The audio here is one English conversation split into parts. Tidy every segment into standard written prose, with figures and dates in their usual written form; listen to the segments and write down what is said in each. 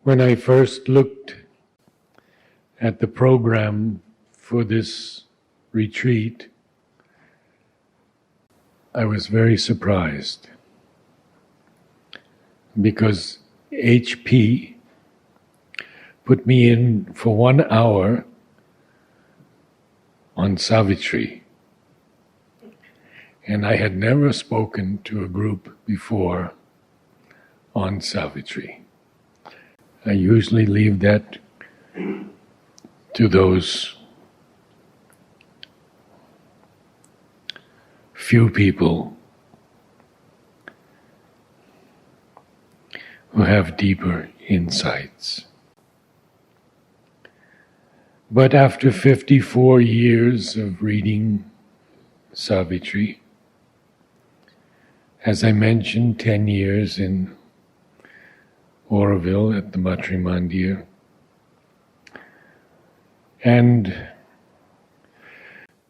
When I first looked at the program for this retreat, I was very surprised because HP put me in for 1 hour on Savitri. And I had never spoken to a group before on Savitri. I usually leave that to those few people who have deeper insights. But after 54 years of reading Savitri, as I mentioned, 10 years in Oroville at the Matri Mandir, and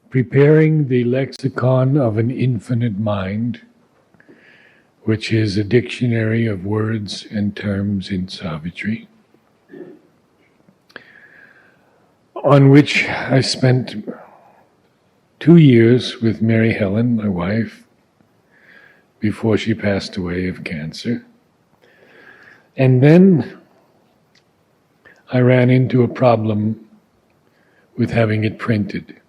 preparing the lexicon of an infinite mind, which is a dictionary of words and terms in Savitri, on which I spent 2 years with Mary Helen, my wife, before she passed away of cancer. And then I ran into a problem with having it printed.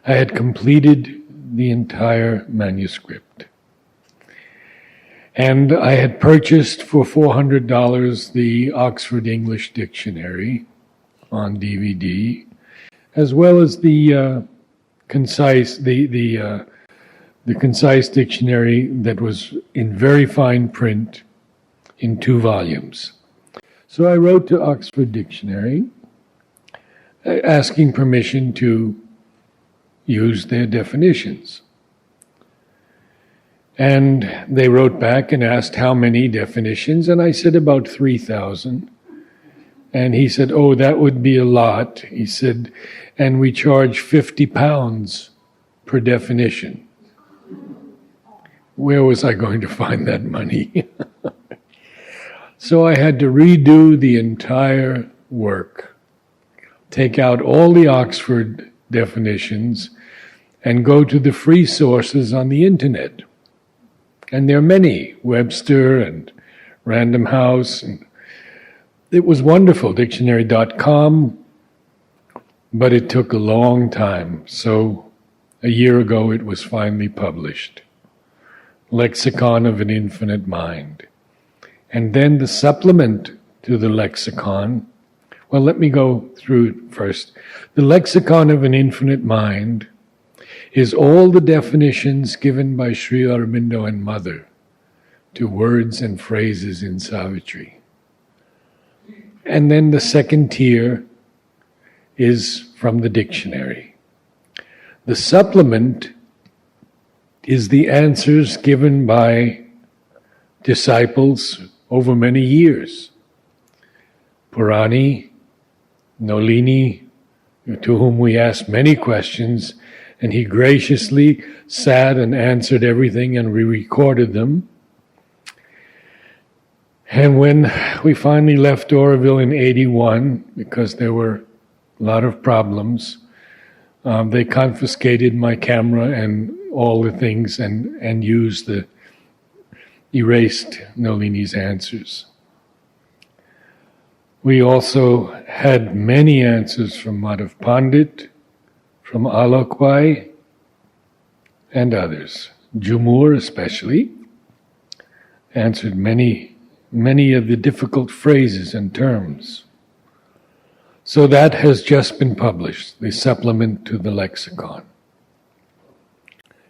I had completed the entire manuscript. And I had purchased for $400 the Oxford English Dictionary on DVD, as well as the concise dictionary that was in very fine print in 2 volumes. So I wrote to Oxford Dictionary asking permission to use their definitions. And they wrote back and asked how many definitions, and I said about 3,000. And he said, "Oh, that would be a lot." He said, "And we charge £50 per definition." Where was I going to find that money? So I had to redo the entire work, take out all the Oxford definitions, and go to the free sources on the internet. And there are many, Webster and Random House, and it was wonderful, dictionary.com, but it took a long time. So a year ago it was finally published. Lexicon of an Infinite Mind. And then the supplement to the lexicon, well, let me go through it first. The Lexicon of an Infinite Mind is all the definitions given by Sri Aurobindo and Mother to words and phrases in Savitri. And then the second tier is from the dictionary. The supplement is the answers given by disciples over many years. Purani, Nolini, to whom we asked many questions, and he graciously sat and answered everything, and we recorded them. And when we finally left Oroville in 81, because there were a lot of problems, they confiscated my camera and all the things and used erased Nolini's answers. We also had many answers from Madhav Pandit, from Alokwai, and others. Jumur especially answered many of the difficult phrases and terms. So that has just been published, the supplement to the lexicon.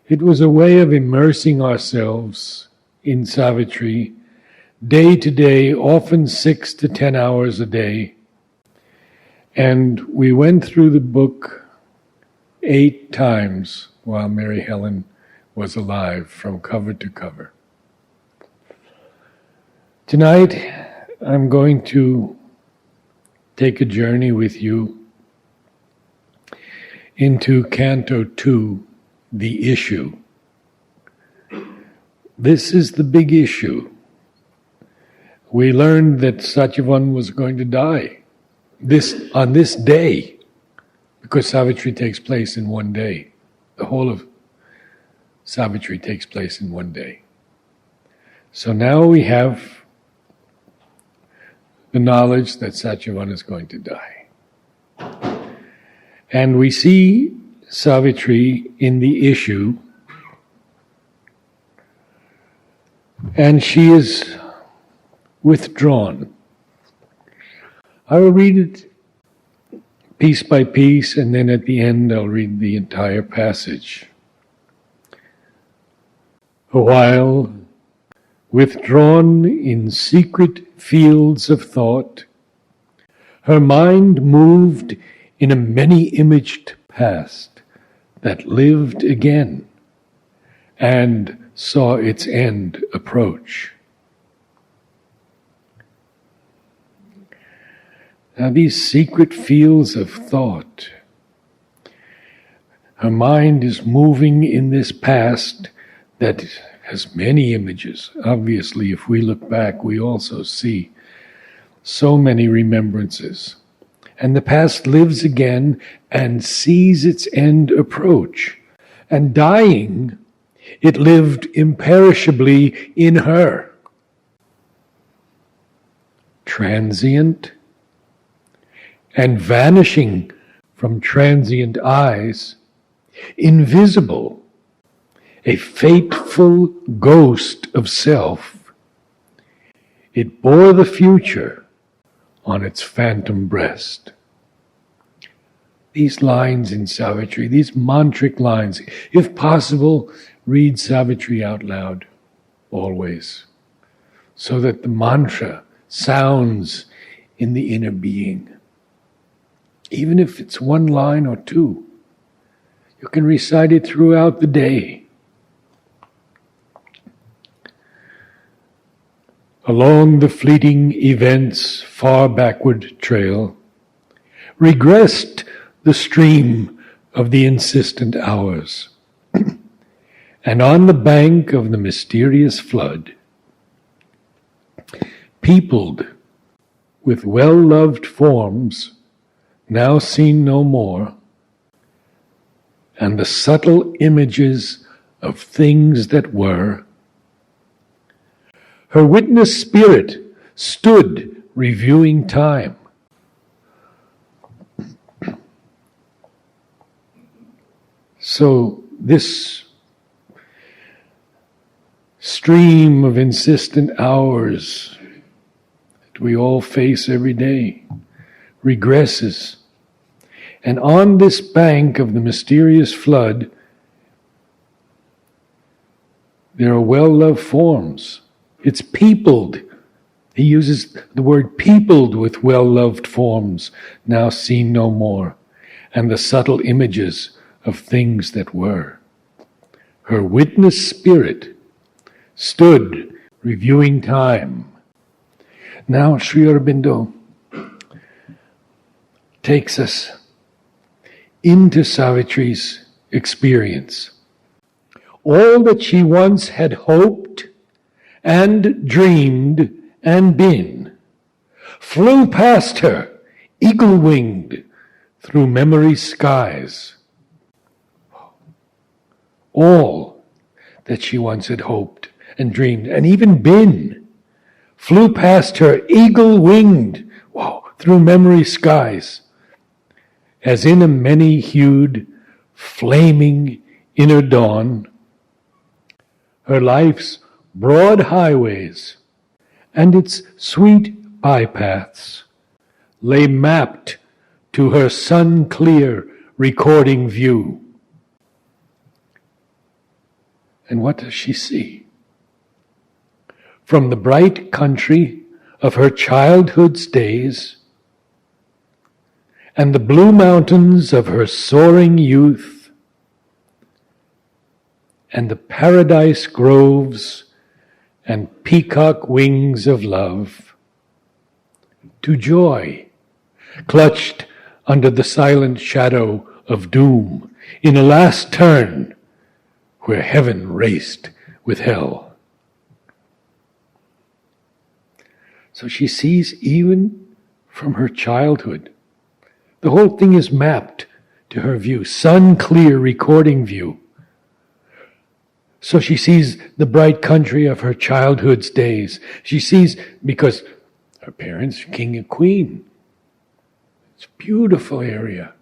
It was a way of immersing ourselves in Savitri day to day, often 6 to 10 hours a day. And we went through the book 8 times while Mary Helen was alive, from cover to cover. Tonight, I'm going to take a journey with you into Canto 2, The Issue. This is the big issue. we learned that Satyavan was going to die on this day, because Savitri takes place in one day. The whole of Savitri takes place in one day. So now we have the knowledge that Satyavan is going to die. And we see Savitri in the issue, and she is withdrawn. I will read it piece by piece, and then at the end I'll read the entire passage. A while, withdrawn in secret fields of thought, her mind moved in a many-imaged past that lived again and saw its end approach. Now these secret fields of thought, her mind is moving in this past that has many images. Obviously, if we look back, we also see so many remembrances. And the past lives again and sees its end approach. And dying, it lived imperishably in her. Transient and vanishing from transient eyes, invisible, a fateful ghost of self, it bore the future on its phantom breast. These lines in Savitri, these mantric lines, if possible, read Savitri out loud, always, so that the mantra sounds in the inner being. Even if it's one line or two, you can recite it throughout the day. Along the fleeting events' far backward trail, regressed the stream of the insistent hours, and on the bank of the mysterious flood, peopled with well-loved forms now seen no more, and the subtle images of things that were, her witness spirit stood reviewing time. So this stream of insistent hours that we all face every day regresses. And on this bank of the mysterious flood, there are well-loved forms. It's peopled. He uses the word peopled with well-loved forms, now seen no more, and the subtle images of things that were. Her witness spirit stood reviewing time. Now Sri Aurobindo takes us into Savitri's experience. All that she once had hoped and dreamed and been flew past her, eagle-winged, through memory's skies. All that she once had hoped and dreamed and even been flew past her, eagle-winged, through memory's skies, as in a many-hued, flaming inner dawn. Her life's broad highways and its sweet bypaths lay mapped to her sun-clear recording view. And what does she see? From the bright country of her childhood's days and the blue mountains of her soaring youth and the paradise groves and peacock wings of love, to joy, clutched under the silent shadow of doom, in a last turn where heaven raced with hell. So she sees even from her childhood. The whole thing is mapped to her view, sun clear recording view. So she sees the bright country of her childhood's days. She sees, because her parents, king and queen. It's a beautiful area.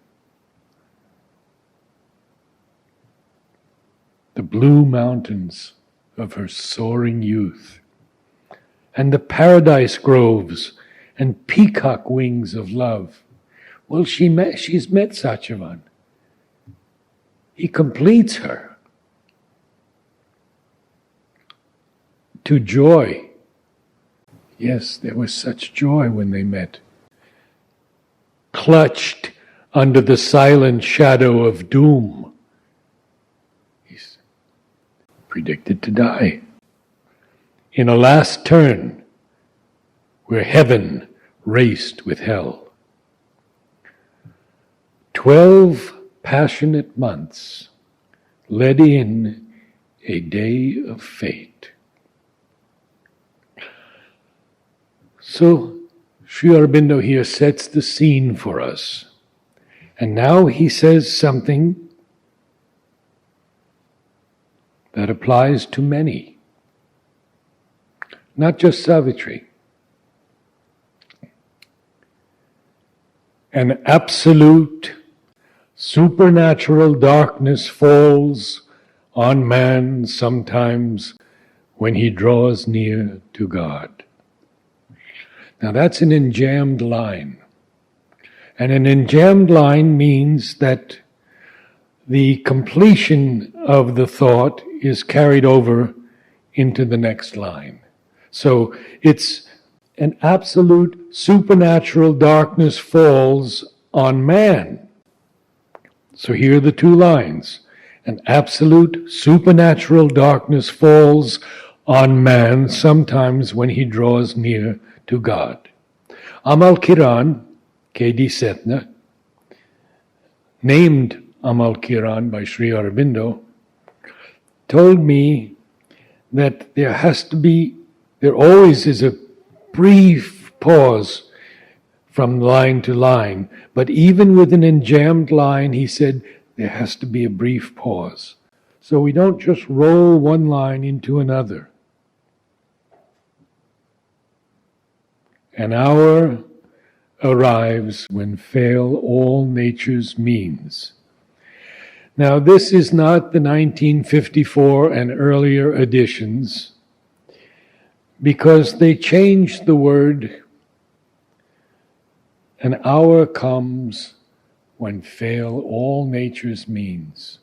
The blue mountains of her soaring youth, and the paradise groves and peacock wings of love. Well, she's met Satyavan. He completes her to joy. Yes, there was such joy when they met. Clutched under the silent shadow of doom. He's predicted to die. In a last turn where heaven raced with hell. 12 passionate months led in a day of fate. So Sri Aurobindo here sets the scene for us. And now he says something that applies to many, not just Savitri. An absolute supernatural darkness falls on man sometimes when he draws near to God. Now that's an enjambed line. And an enjambed line means that the completion of the thought is carried over into the next line. So it's an absolute supernatural darkness falls on man. So here are the two lines. An absolute supernatural darkness falls on man sometimes when he draws near to God. Amal Kiran, K.D. Setna, named Amal Kiran by Sri Aurobindo, told me that there always is a brief pause from line to line, but even with an enjambed line, he said, there has to be a brief pause. So we don't just roll one line into another. An hour arrives when fail all nature's means. Now, this is not the 1954 and earlier editions, because they changed the word. An hour comes when fail all nature's means.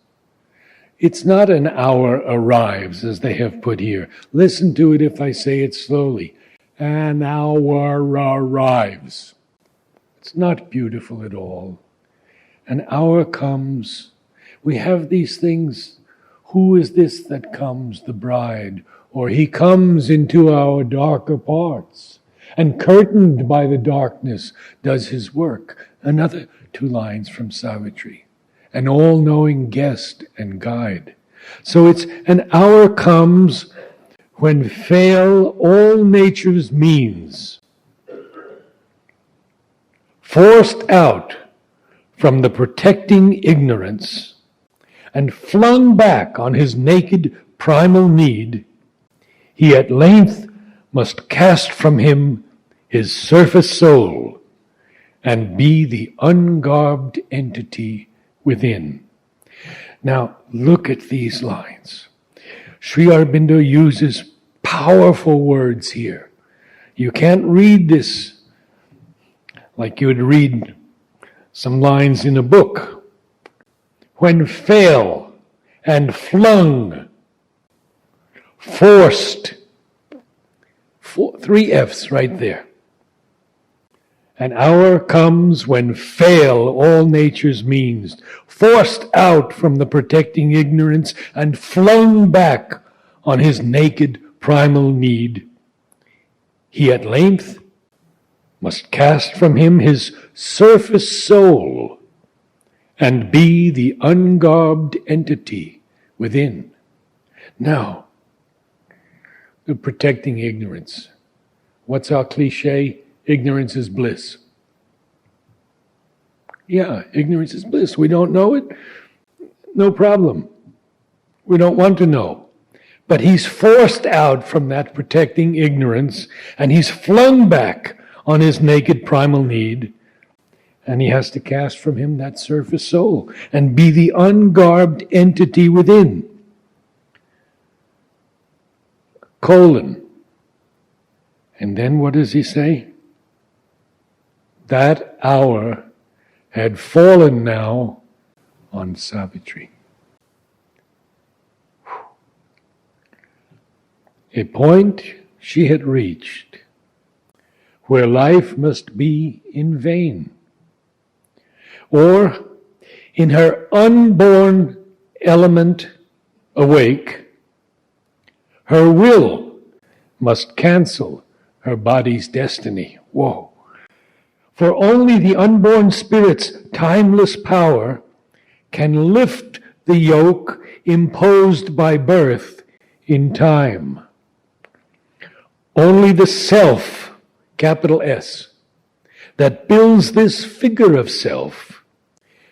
It's not an hour arrives, as they have put here. Listen to it if I say it slowly. An hour arrives. It's not beautiful at all. An hour comes. We have these things. Who is this that comes? The bride. Or he comes into our darker parts, and curtained by the darkness does his work. Another two lines from Savitri. An all-knowing guest and guide. So it's an hour comes when fail all nature's means. Forced out from the protecting ignorance and flung back on his naked primal need, he at length must cast from him his surface soul and be the ungarbed entity within. Now, look at these lines. Sri Aurobindo uses powerful words here. You can't read this like you would read some lines in a book. When fail and flung, forced, three F's right there. An hour comes when fail all nature's means, forced out from the protecting ignorance and flung back on his naked primal need. He at length must cast from him his surface soul and be the ungarbed entity within. Now, the protecting ignorance. What's our cliche? Ignorance is bliss. Yeah, ignorance is bliss. We don't know it? No problem. We don't want to know. But he's forced out from that protecting ignorance, and he's flung back on his naked primal need, and he has to cast from him that surface soul and be the ungarbed entity within. Colon. And then what does he say? That hour had fallen now on Savitri. A point she had reached where life must be in vain, or in her unborn element awake, her will must cancel her body's destiny. Whoa. For only the unborn spirit's timeless power can lift the yoke imposed by birth in time. Only the self, capital S, that builds this figure of self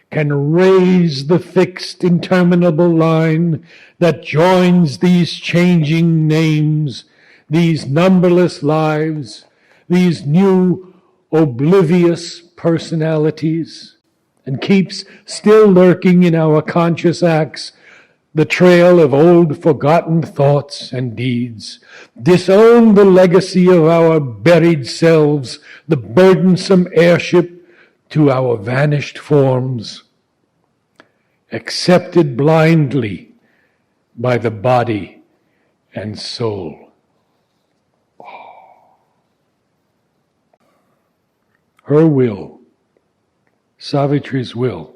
can raise the fixed interminable line that joins these changing names, these numberless lives, these new oblivious personalities, and keeps still lurking in our conscious acts the trail of old forgotten thoughts and deeds. Disown the legacy of our buried selves, the burdensome airship to our vanished forms, accepted blindly by the body and soul. Her will, Savitri's will,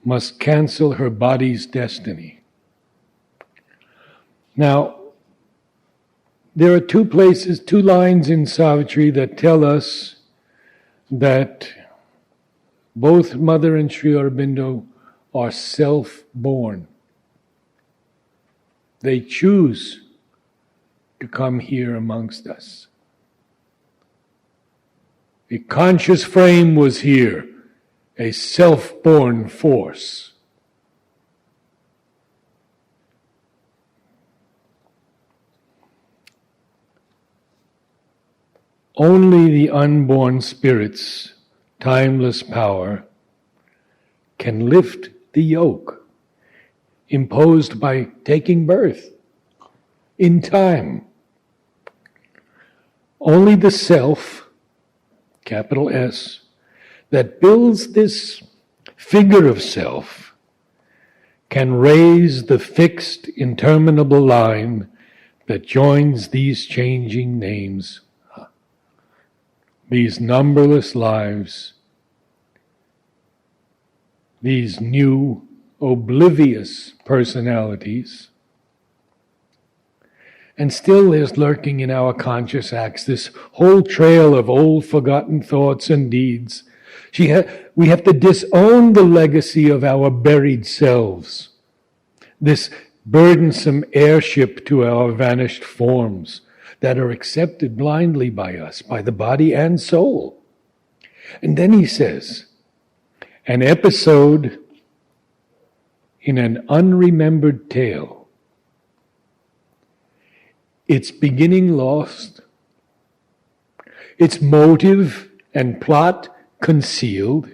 must cancel her body's destiny. Now, there are two lines in Savitri that tell us that both Mother and Sri Aurobindo are self-born. They choose to come here amongst us. A conscious frame was here, a self-born force. Only the unborn spirit's timeless power can lift the yoke imposed by taking birth in time. Only the self, capital S, that builds this figure of self can raise the fixed, interminable line that joins these changing names, these numberless lives, these new, oblivious personalities. And still there's lurking in our conscious acts this whole trail of old forgotten thoughts and deeds. We have to disown the legacy of our buried selves, this burdensome airship to our vanished forms that are accepted blindly by us, by the body and soul. And then he says, an episode in an unremembered tale, its beginning lost, its motive and plot concealed,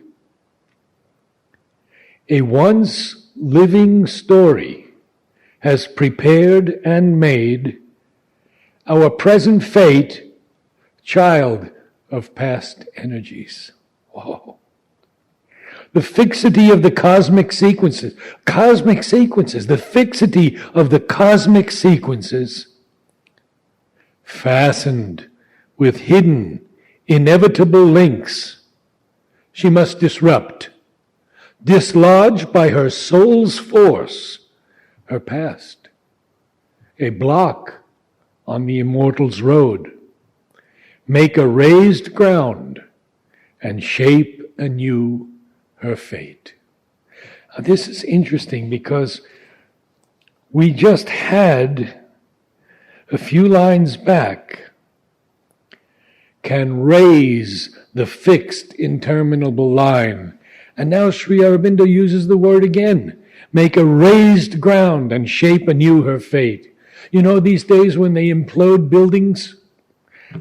a once living story has prepared and made our present fate child of past energies. Whoa. The fixity of the cosmic sequences, the fixity of the cosmic sequences, fastened with hidden, inevitable links, she must disrupt, dislodge by her soul's force her past, a block on the immortal's road, make a raised ground, and shape anew her fate. Now, this is interesting because we just had a few lines back can raise the fixed interminable line. And now Sri Aurobindo uses the word again. Make a raised ground and shape anew her fate. You know these days when they implode buildings,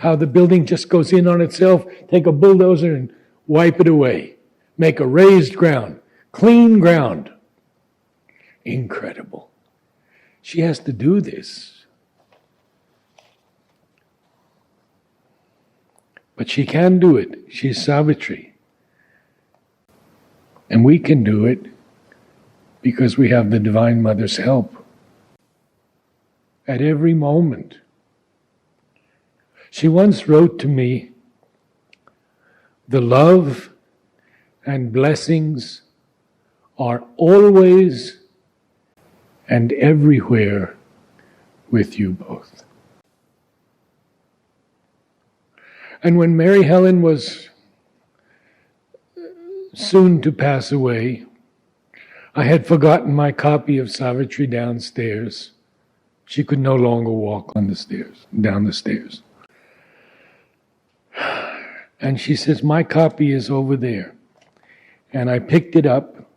how the building just goes in on itself, take a bulldozer and wipe it away. Make a raised ground, clean ground. Incredible. She has to do this. But she can do it. She's Savitri. And we can do it because we have the Divine Mother's help at every moment. She once wrote to me, "The love and blessings are always and everywhere with you both." And when Mary Helen was soon to pass away, I had forgotten my copy of Savitri downstairs. She could no longer walk on the stairs, down the stairs. And she says, "My copy is over there." And I picked it up,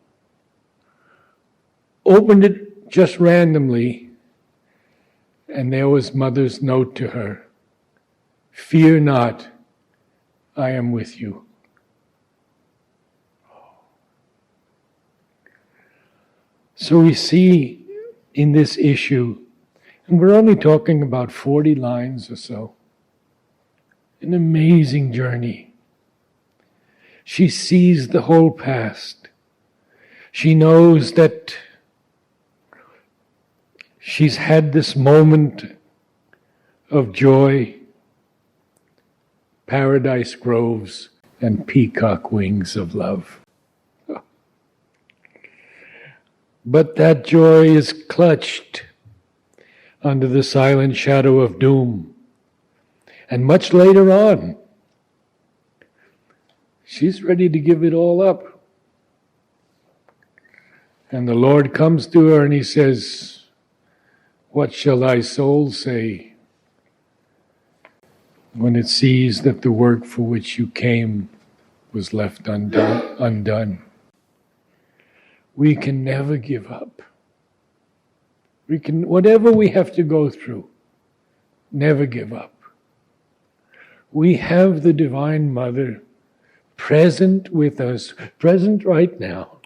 opened it just randomly, and there was Mother's note to her. "Fear not, I am with you." So we see in this issue, and we're only talking about 40 lines or so, an amazing journey. She sees the whole past. She knows that she's had this moment of joy, paradise groves, and peacock wings of love. But that joy is clutched under the silent shadow of doom. And much later on, she's ready to give it all up. And the Lord comes to her and he says, "What shall thy soul say when it sees that the work for which you came was left undone?" We can never give up. We can, whatever we have to go through, never give up. We have the Divine Mother present with us, present right now.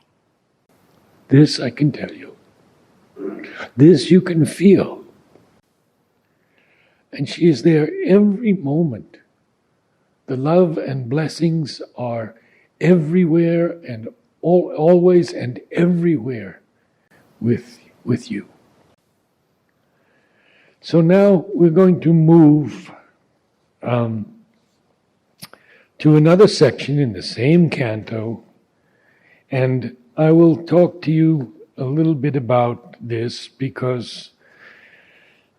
This I can tell you. This you can feel. And she is there every moment. The love and blessings are everywhere and always and everywhere with you. So now we're going to move to another section in the same canto, and I will talk to you a little bit about this because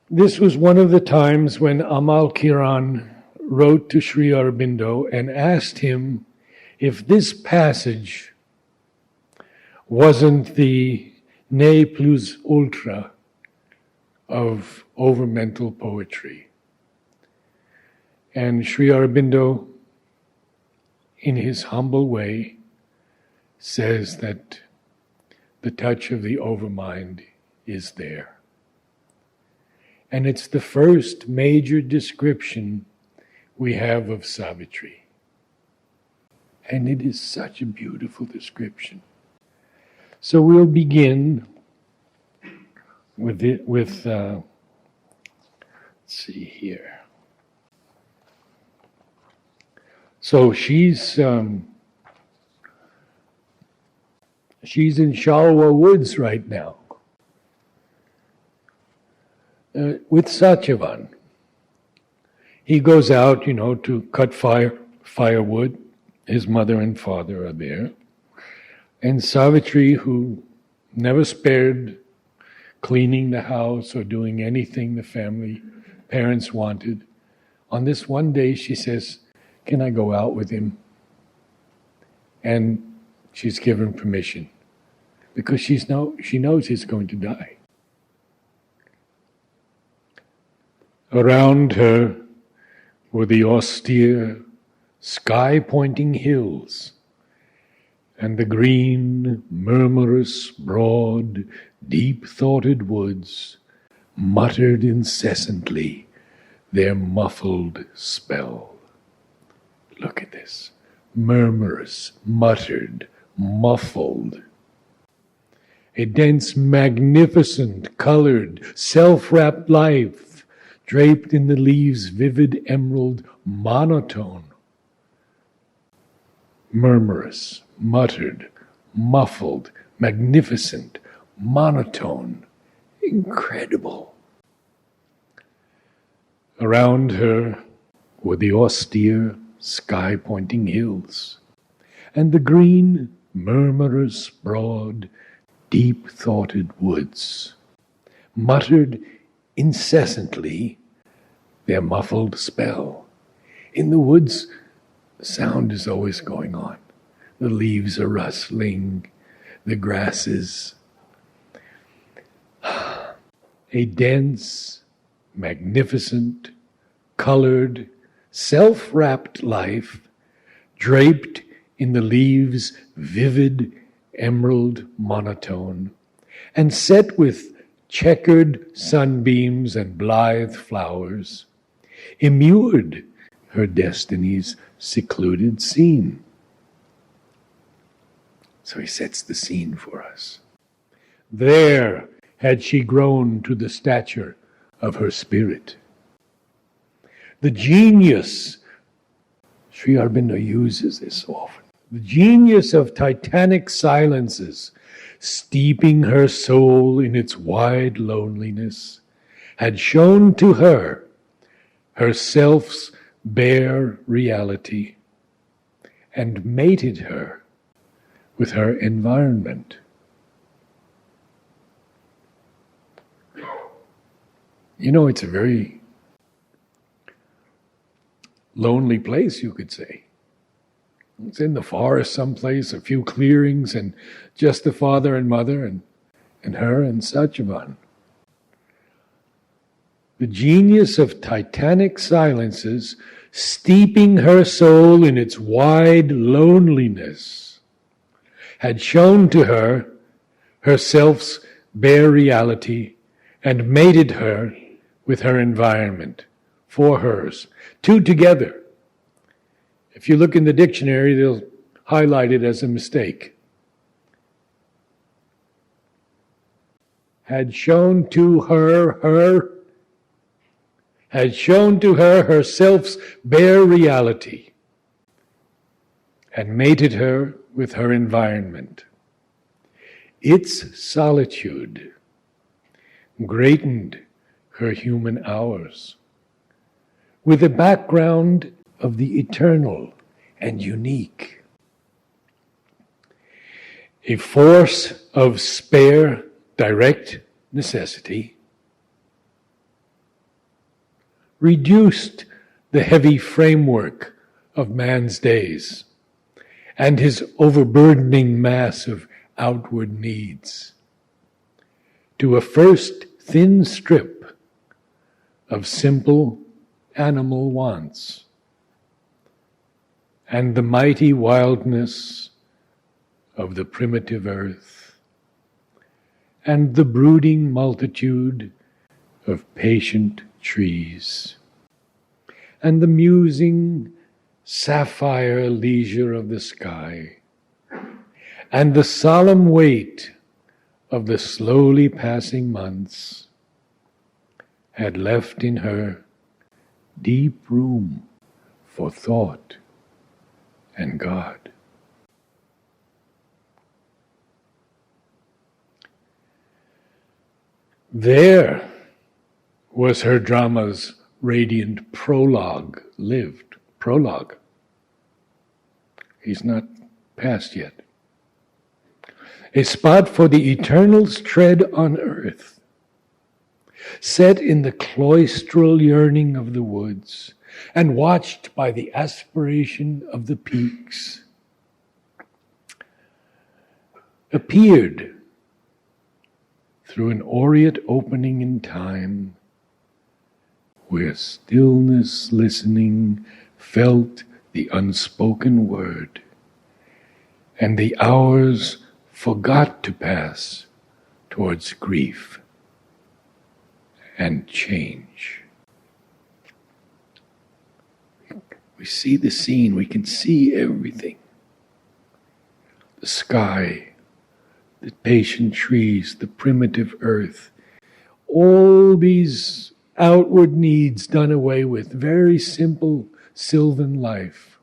this was one of the times when Amal Kiran wrote to Sri Aurobindo and asked him if this passage wasn't the ne plus ultra of over-mental poetry. And Sri Aurobindo, in his humble way, says that the touch of the overmind is there. And it's the first major description we have of Savitri. And it is such a beautiful description. So we'll begin with let's see here. So she's in Shalwa Woods right now with Satyavan. He goes out, to cut firewood. His mother and father are there. And Savitri, who never spared cleaning the house or doing anything the parents wanted, on this one day she says, "Can I go out with him?" And she's given permission because she knows he's going to die. Around her were the austere, sky-pointing hills, and the green, murmurous, broad, deep-thoughted woods muttered incessantly their muffled spell. Look at this. Murmurous, muttered, muffled. A dense, magnificent, colored, self-wrapped life, draped in the leaves' vivid emerald monotone. Murmurous, muttered, muffled, magnificent, monotone. Incredible. Around her were the austere, sky-pointing hills, and the green, murmurous, broad, deep-thoughted woods muttered incessantly their muffled spell. In the woods, sound is always going on. The leaves are rustling, the grasses. A dense, magnificent, colored, self-wrapped life draped in the leaves' vivid emerald monotone and set with checkered sunbeams and blithe flowers, immured her destiny's secluded scene. So he sets the scene for us. There had she grown to the stature of her spirit. The genius, Sri Aurobindo uses this often, the genius of titanic silences, steeping her soul in its wide loneliness, had shown to her self's bare reality and mated her with her environment. You know, it's a very lonely place, you could say. It's in the forest someplace, a few clearings, and just the father and mother and her and Satyavan. The genius of titanic silences, steeping her soul in its wide loneliness, had shown to her self's bare reality and mated her with her environment, for hers, two together. If you look in the dictionary, they'll highlight it as a mistake. Had shown to her self's bare reality and mated her with her environment. Its solitude greatened her human hours with a background of the eternal and unique. A force of spare, direct necessity reduced the heavy framework of man's days and his overburdening mass of outward needs to a first thin strip of simple animal wants, and the mighty wildness of the primitive earth, and the brooding multitude of patient trees, and the musing sapphire leisure of the sky, and the solemn weight of the slowly passing months, had left in her deep room for thought and God. There was her drama's radiant prologue lived. Prologue. He's not past yet. A spot for the eternal's tread on earth, set in the cloistral yearning of the woods and watched by the aspiration of the peaks, appeared through an aureate opening in time where stillness listening felt the unspoken word, and the hours forgot to pass towards grief and change. We see the scene, we can see everything. The sky, the patient trees, the primitive earth, all these outward needs done away with, very simple sylvan life.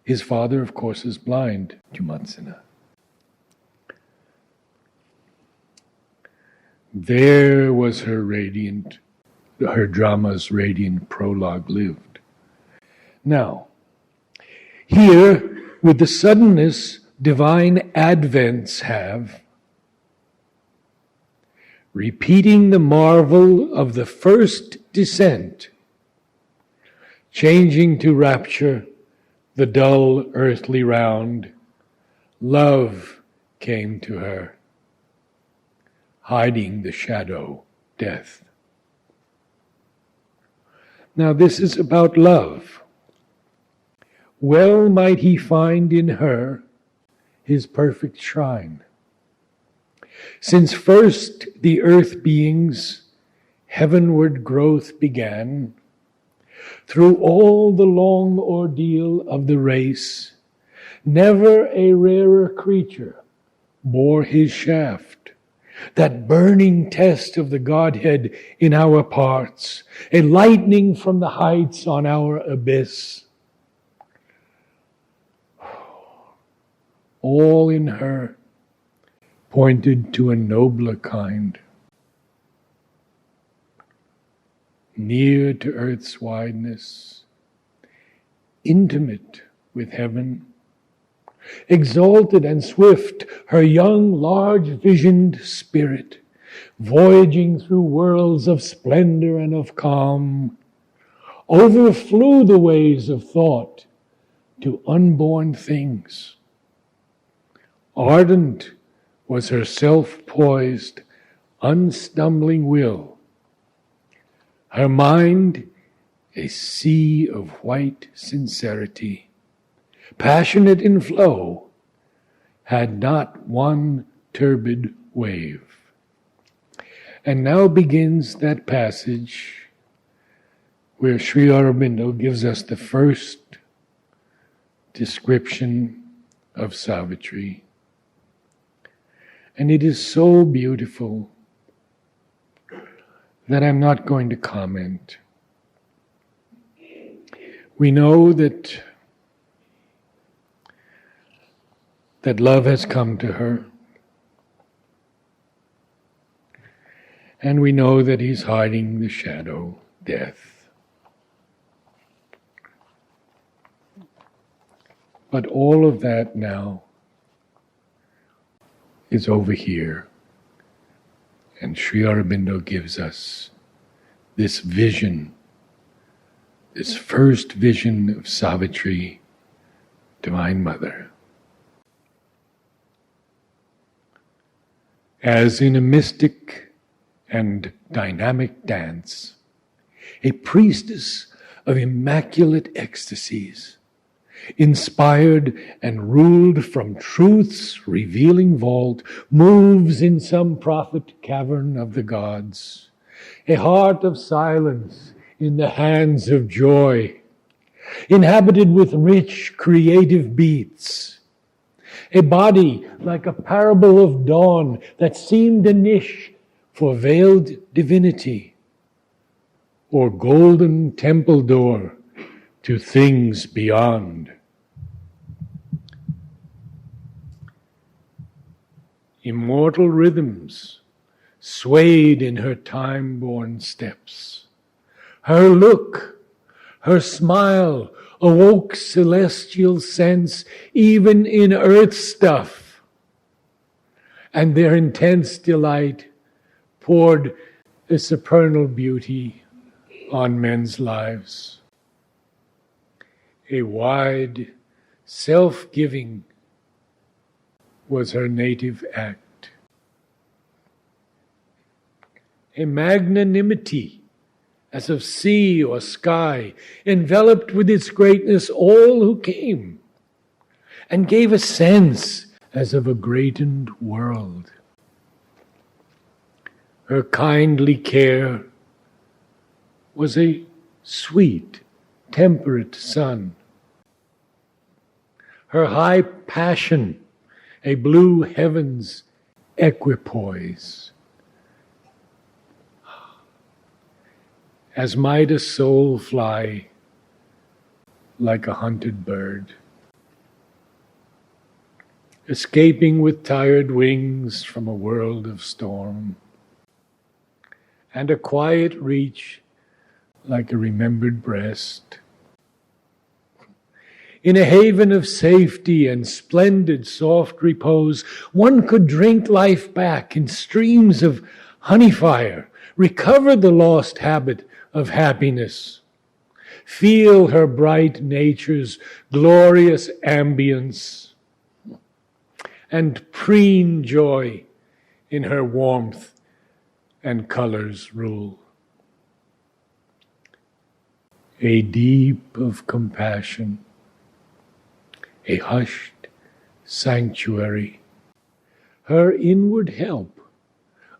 His father, of course, is blind, Jumatsana. There was her drama's radiant prologue lived. Now, here, with the suddenness divine advents have, repeating the marvel of the first descent, changing to rapture the dull earthly round, love came to her, hiding the shadow, death. Now this is about love. Well might he find in her his perfect shrine. Since first the earth beings heavenward growth began, through all the long ordeal of the race, never a rarer creature bore his shaft, that burning test of the Godhead in our parts, a lightning from the heights on our abyss. All in her pointed to a nobler kind, near to earth's wideness, intimate with heaven, exalted and swift, her young, large-visioned spirit, voyaging through worlds of splendor and of calm, overflew the ways of thought to unborn things. Ardent was her self-poised, unstumbling will, her mind a sea of white sincerity, passionate in flow, had not one turbid wave. And now begins that passage where Sri Aurobindo gives us the first description of Savitri. And it is so beautiful that I'm not going to comment. We know that love has come to her. And we know that he's hiding the shadow, death. But all of that now is over here. And Sri Aurobindo gives us this vision, this first vision of Savitri, Divine Mother. As in a mystic and dynamic dance, a priestess of immaculate ecstasies, inspired and ruled from truth's revealing vault, moves in some prophet cavern of the gods, a heart of silence in the hands of joy, inhabited with rich creative beats, a body like a parable of dawn that seemed a niche for veiled divinity, or golden temple door to things beyond. Immortal rhythms swayed in her time-born steps. Her look, her smile awoke celestial sense even in earth stuff, and their intense delight poured a supernal beauty on men's lives. A wide self-giving was her native act. a magnanimity as of sea or sky, enveloped with its greatness all who came, and gave a sense as of a greatened world. Her kindly care was a sweet, temperate sun. Her high passion, a blue heaven's equipoise. As might a soul fly like a hunted bird, escaping with tired wings from a world of storm, and a quiet reach like a remembered breast. In a haven of safety and splendid soft repose, one could drink life back in streams of honey fire, recover the lost habit of happiness, feel her bright nature's glorious ambience, and preen joy in her warmth and colors rule. A deep of compassion, a hushed sanctuary, her inward help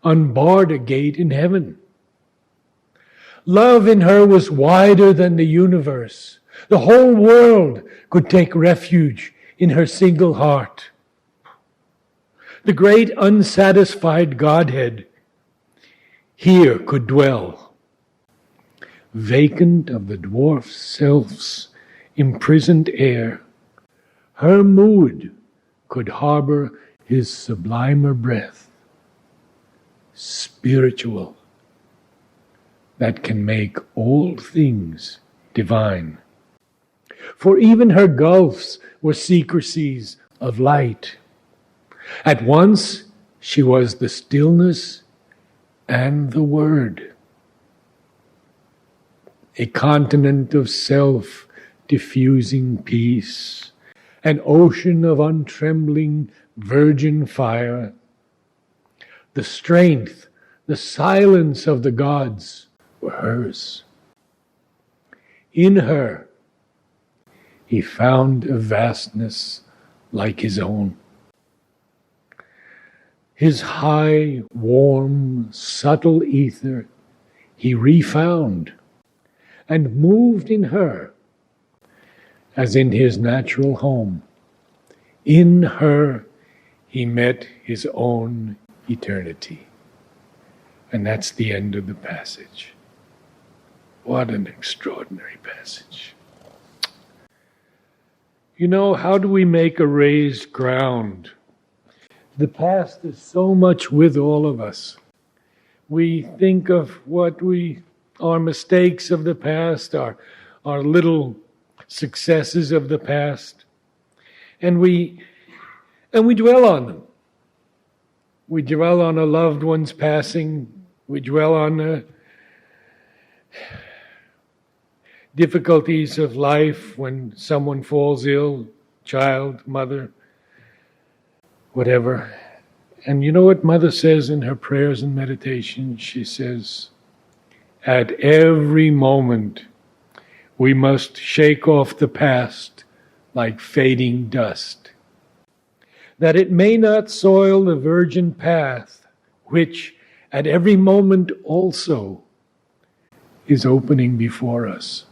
unbarred a gate in heaven. Love in her was wider than the universe. The whole world could take refuge in her single heart. The great unsatisfied Godhead here could dwell, vacant of the dwarf self's imprisoned air. Her mood could harbor his sublimer breath, spiritual, that can make all things divine. For even her gulfs were secrecies of light. At once she was the stillness and the word, a continent of self-diffusing peace, an ocean of untrembling virgin fire. The strength, the silence of the gods were hers. In her, he found a vastness like his own. His high, warm, subtle ether he refound and moved in her as in his natural home. In her he met his own eternity. And that's the end of the passage. What an extraordinary passage. You know, how do we make a raised ground? The past is so much with all of us. We think of our mistakes of the past, our little successes of the past, and we dwell on them. We dwell on a loved one's passing. We dwell on difficulties of life when someone falls ill, child, mother, whatever. And you know what Mother says in her prayers and meditation? She says, at every moment we must shake off the past like fading dust, that it may not soil the virgin path, which at every moment also is opening before us.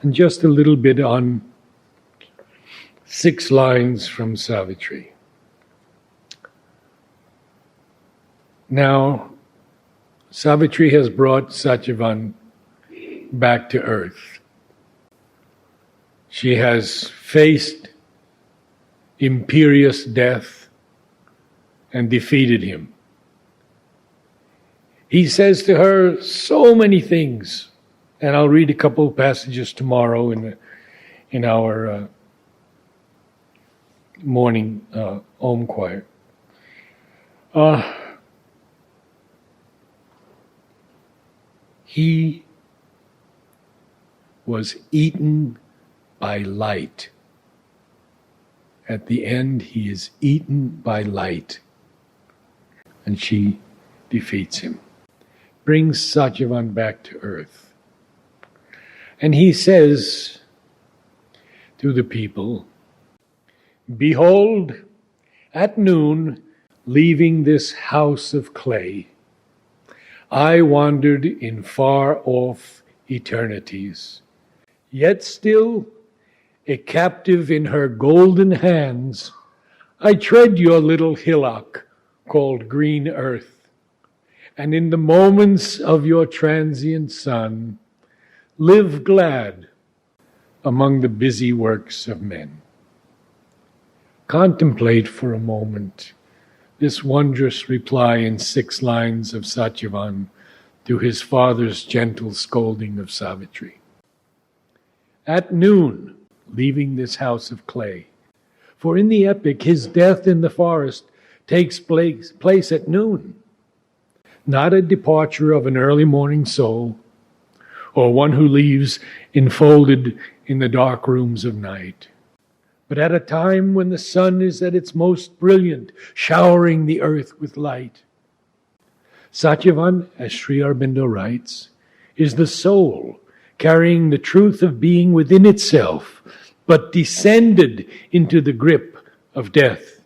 And just a little bit on 6 lines from Savitri. Now, Savitri has brought Satyavan back to earth. She has faced imperious death and defeated him. He says to her so many things, and I'll read a couple of passages tomorrow in our morning Om choir. He was eaten by light. At the end, he is eaten by light, and she defeats him, brings Satyavan back to earth. And he says to the people, "Behold, at noon, leaving this house of clay, I wandered in far-off eternities, yet still, a captive in her golden hands, I tread your little hillock called green earth, and in the moments of your transient sun, live glad among the busy works of men." Contemplate for a moment this wondrous reply in 6 lines of Satyavan to his father's gentle scolding of Savitri. At noon, leaving this house of clay. For in the epic, his death in the forest takes place at noon. Not a departure of an early morning soul, or one who leaves enfolded in the dark rooms of night, but at a time when the sun is at its most brilliant, showering the earth with light. Satyavan, as Sri Aurobindo writes, is the soul carrying the truth of being within itself, but descended into the grip of death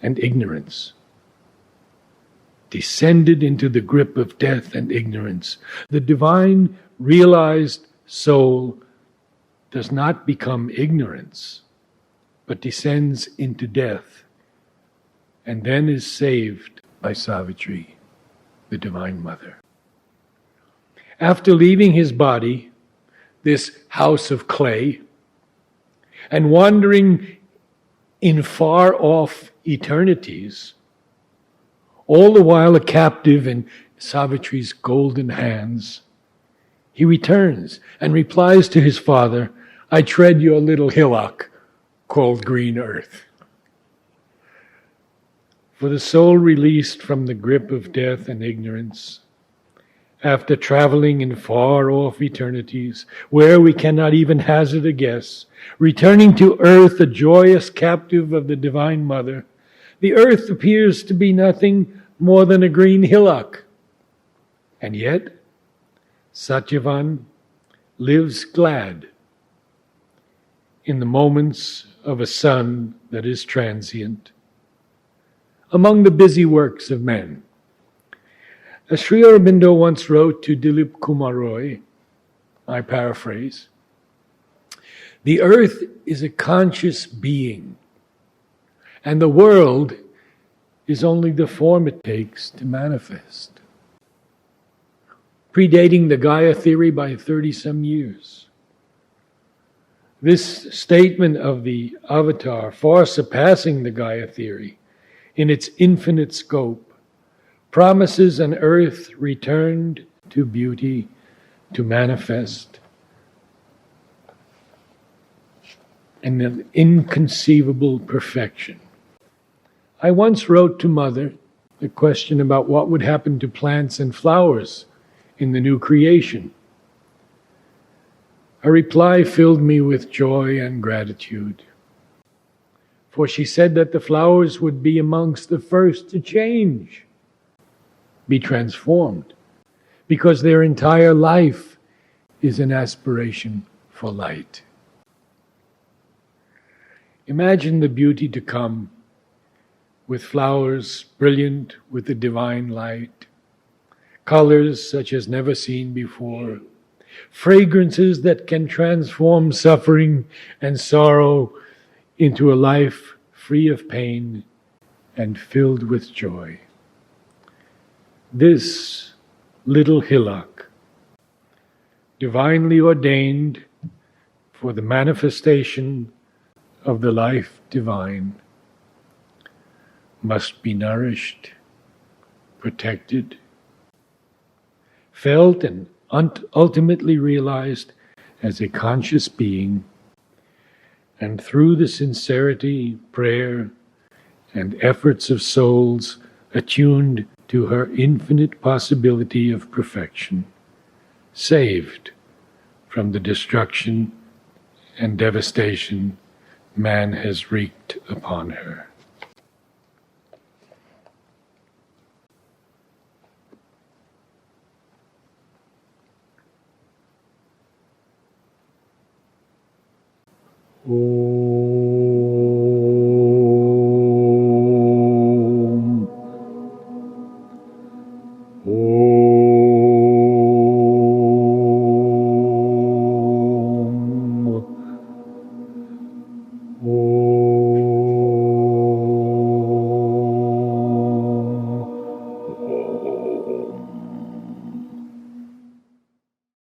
and ignorance. Descended into the grip of death and ignorance. The divine realized soul does not become ignorance, but descends into death, and then is saved by Savitri, the Divine Mother. After leaving his body, this house of clay, and wandering in far-off eternities, all the while a captive in Savitri's golden hands, he returns and replies to his father, "I tread your little hillock called green earth." For the soul released from the grip of death and ignorance, after traveling in far-off eternities, where we cannot even hazard a guess, returning to earth a joyous captive of the Divine Mother, the earth appears to be nothing more than a green hillock. And yet, Satyavan lives glad in the moments of a sun that is transient, among the busy works of men. As Sri Aurobindo once wrote to Dilip Kumar Roy, I paraphrase, "The earth is a conscious being, and the world is only the form it takes to manifest." Predating the Gaia theory by 30-some years. This statement of the avatar, far surpassing the Gaia theory in its infinite scope, promises an earth returned to beauty, to manifest, and an inconceivable perfection. I once wrote to Mother a question about what would happen to plants and flowers in the new creation. Her reply filled me with joy and gratitude, for she said that the flowers would be amongst the first to change, be transformed, because their entire life is an aspiration for light. Imagine the beauty to come with flowers brilliant with the divine light, colors such as never seen before, fragrances that can transform suffering and sorrow into a life free of pain and filled with joy. This little hillock, divinely ordained for the manifestation of the life divine, must be nourished, protected, felt and ultimately realized as a conscious being, and through the sincerity, prayer, and efforts of souls attuned to her infinite possibility of perfection, saved from the destruction and devastation man has wreaked upon her. Oh.